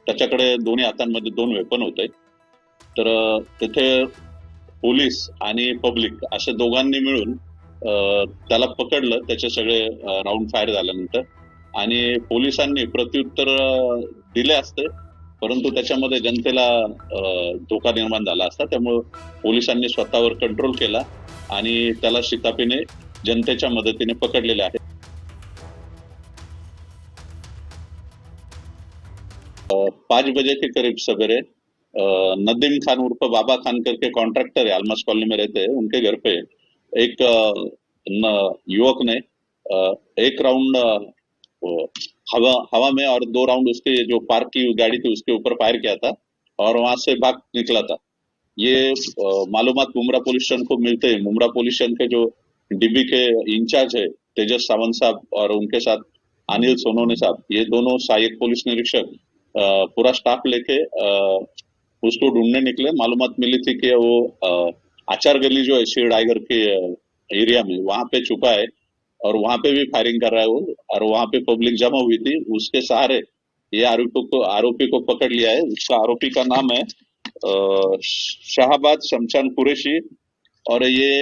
त्याच्याकडे दोन्ही हातांमध्ये 2 वेपन होते. तर तिथे पोलीस आणि पब्लिक अशा दोघांनी मिळून त्याला पकडलं. त्याचे सगळे राऊंड फायर झाल्यानंतर आणि पोलिसांनी प्रत्युत्तर दिले असते, परंतु त्याच्यामध्ये जनतेला धोका निर्माण झाला असता. त्यामुळे पोलिसांनी स्वतःवर कंट्रोल केला आणि त्याला शिताफीने जनतेच्या मदतीने पकडलेले आहे. 5 बजे के करीब सवेरे नदीम खान उर्फ बाबा खान करके कॉन्ट्रैक्टर है, आलमस कॉलोनी में रहते हैं। उनके घर पे एक युवक ने एक राउंड हवा में और 2 राउंड उसके जो पार्क की गाड़ी थी उसके ऊपर फायर किया था और वहां से भाग निकला था। ये मालूमात मुमरा पुलिस स्टेशन को मिलते हैं। मुमरा पुलिस स्टेशन के जो डीबी के इंचार्ज है तेजस सावंत साहब और उनके साथ अनिल सोनोने साहब, ये दोनों सहायक पुलिस निरीक्षक पूरा स्टाफ लेके उसको ढूंढने निकले। मालूमात मिली थी कि वो आचार गली जो है शीर टाइगर के एरिया में वहां पे छुपा है और वहां पे भी फायरिंग कर रहा है वो, और वहां पे पब्लिक जमा हुई थी। उसके सहारे ये आरोपी को पकड़ लिया है। उसका आरोपी का नाम है शाहबाद शमशान कुरैशी और ये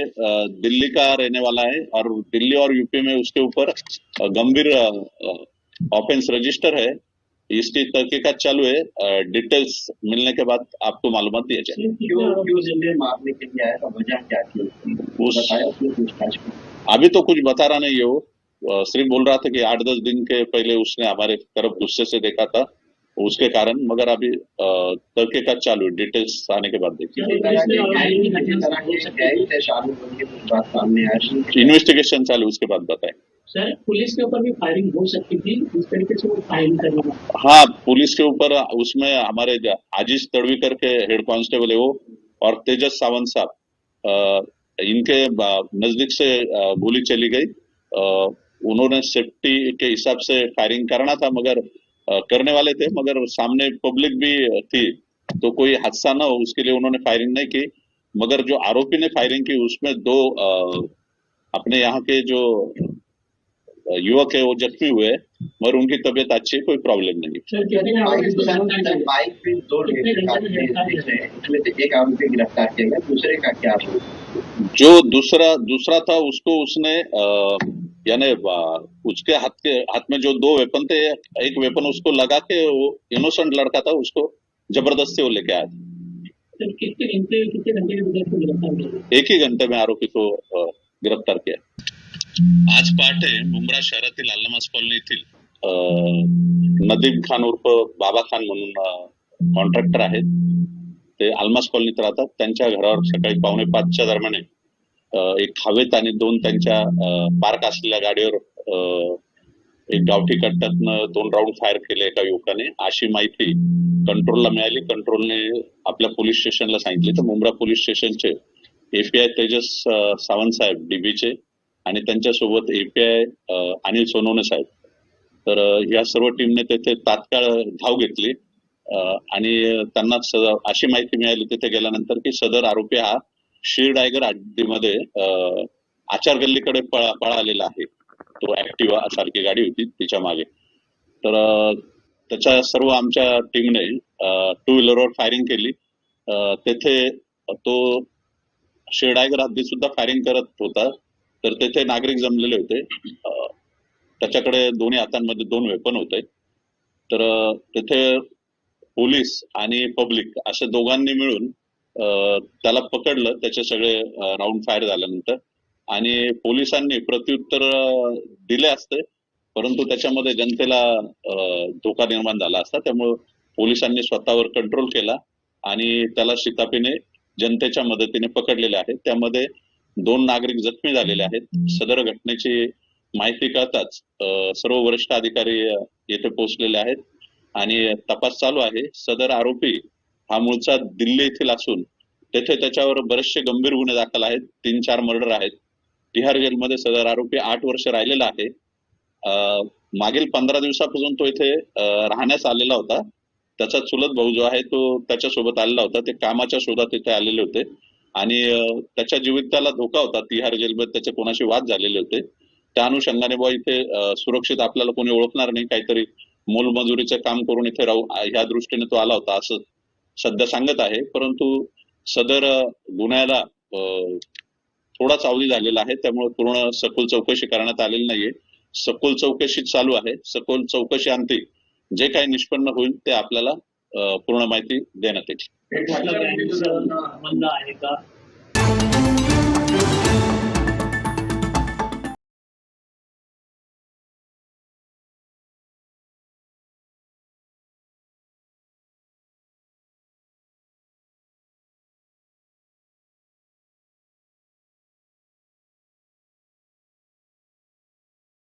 दिल्ली का रहने वाला है और दिल्ली और यूपी में उसके ऊपर गंभीर ऑफेंस रजिस्टर है। इसकी तहकीकात चालू है। डिटेल्स मिलने के बाद आपको मालूमात दिया जाएगा। क्यों जिले मारने के लिए आया था, वजह क्या थी उसकी? अभी तो कुछ बता रहा नहीं है वो। सिर्फ बोल रहा था कि 8-10 दिन के पहले उसने हमारे तरफ गुस्से से देखा था उसके कारण, मगर अभी तहकीकात चालू है। डिटेल्स आने के बाद देखिए। इन्वेस्टिगेशन चालू, उसके बाद बताएं। सर, पुलिस के ऊपर भी फायरिंग हो सकती थी इस तरीके से, वो फायरिंग करना? हाँ, पुलिस के ऊपर उसमें हमारे आजीज तड़वीकर के हेड कांस्टेबल है वो और तेजस सावंत साहब, इनके नजदीक से गोली चली गई। उन्होंने सेफ्टी के हिसाब से फायरिंग करना था, मगर करने वाले थे, मगर सामने पब्लिक भी थी तो कोई हादसा ना हो उसके लिए उन्होंने फायरिंग नहीं की। मगर जो आरोपी ने फायरिंग की उसमें 2 अपने यहाँ के जो युवक है वो जख्मी हुए, मगर उनकी तबीयत अच्छी है, कोई प्रॉब्लम नहीं। बाइक पे 2 एक आरोपी गिरफ्तार किया गया, दूसरे का क्या? जो दूसरा था उसको उसने यानी उसके हाथ में जो 2 वेपन थे, एक वेपन उसको लगा के, वो इनोसेंट लड़का था, उसको जबरदस्ती वो लेके आया। कितने घंटे के गिरफ्तार किया? 1 ही घंटे में आरोपी को गिरफ्तार किया। आज पहाटे मुंब्रा शहरातील आलमास कॉलनी येथील नदीम खान उर्फ बाबा खान म्हणून कॉन्ट्रॅक्टर आहेत, ते आलमास कॉलनीत राहतात। त्यांच्या घरावर सकाळी 4:45च्या दरम्यान एक हवेत आणि 2 त्यांच्या पार्क असलेल्या गाडीवर एक गावठी कट्ट्यातनं 2 राऊंड फायर केले एका युवकाने, अशी माहिती कंट्रोलला मिळाली। कंट्रोलने आपल्या पोलीस स्टेशनला सांगितली, तर मुंब्रा पोलीस स्टेशनचे एपीआय तेजस सावंत साहेब डीबीचे आणि त्यांच्यासोबत एपीआय अनिल सोनोने साहेब, तर या सर्व टीमने तिथे तात्काळ धाव घेतली आणि त्यांना अशी माहिती मिळाली तिथे गेल्यानंतर की सदर आरोपी हा शीर टायगर हद्दीमध्ये आचार गल्लीकडे पळालेला आहे। तो ऍक्टिव्हा सारखी गाडी होती तिच्या मागे। तर त्याच्या सर्व आमच्या टीमने 2 व्हीलरवर फायरिंग केली। तेथे तो शीर टायगर हद्दीत सुद्धा फायरिंग करत होता, तर तेथे नागरिक जमलेले होते। त्याच्याकडे दोन्ही हातांमध्ये 2 वेपन होते। तर तिथे पोलीस आणि पब्लिक अशा दोघांनी मिळून त्याला पकडलं। त्याचे सगळे राऊंड फायर झाल्यानंतर आणि पोलिसांनी प्रत्युत्तर दिले असते, परंतु त्याच्यामध्ये जनतेला धोका निर्माण झाला असता। त्यामुळे पोलिसांनी स्वतःवर कंट्रोल केला आणि त्याला शिताफीने जनतेच्या मदतीने पकडलेले आहे। त्यामध्ये 2 नागरिक जखमी झालेले आहेत। सदर घटनेची माहिती कळताच सर्व वरिष्ठ अधिकारी येथे पोहोचलेले आहेत आणि तपास चालू आहे। सदर आरोपी हा मूळचा दिल्ली येथील असून तेथे त्याच्यावर बरेचसे गंभीर गुन्हे दाखल आहेत। 3-4 मर्डर आहेत। तिहार जेलमध्ये सदर आरोपी 8 वर्ष राहिलेला आहे। मागील 15 दिवसापासून तो इथे राहण्यास आलेला होता। त्याचा चुलत भाऊ जो आहे तो त्याच्यासोबत आलेला होता। ते कामाच्या शोधात इथे आलेले होते आणि त्याच्या जीविताला धोका होता। तिहार जेलमध्ये त्याचे कोणाशी वाद झालेले होते। त्या अनुषंगाने बुवा इथे सुरक्षित आपल्याला कोणी ओळखणार नाही, काहीतरी मोलमजुरीचं काम करून इथे राहू ह्या दृष्टीने तो आला होता असं सध्या सांगत आहे. परंतु सदर गुन्ह्याला थोडाच अवधी झालेला आहे, त्यामुळे पूर्ण सखोल चौकशी करण्यात आलेली नाहीये. सखोल चौकशी चालू आहे. सखोल चौकशी अंती जे काही निष्पन्न होईल ते आपल्याला पूर्ण माहिती देण्यात येईल. संबंध आहे का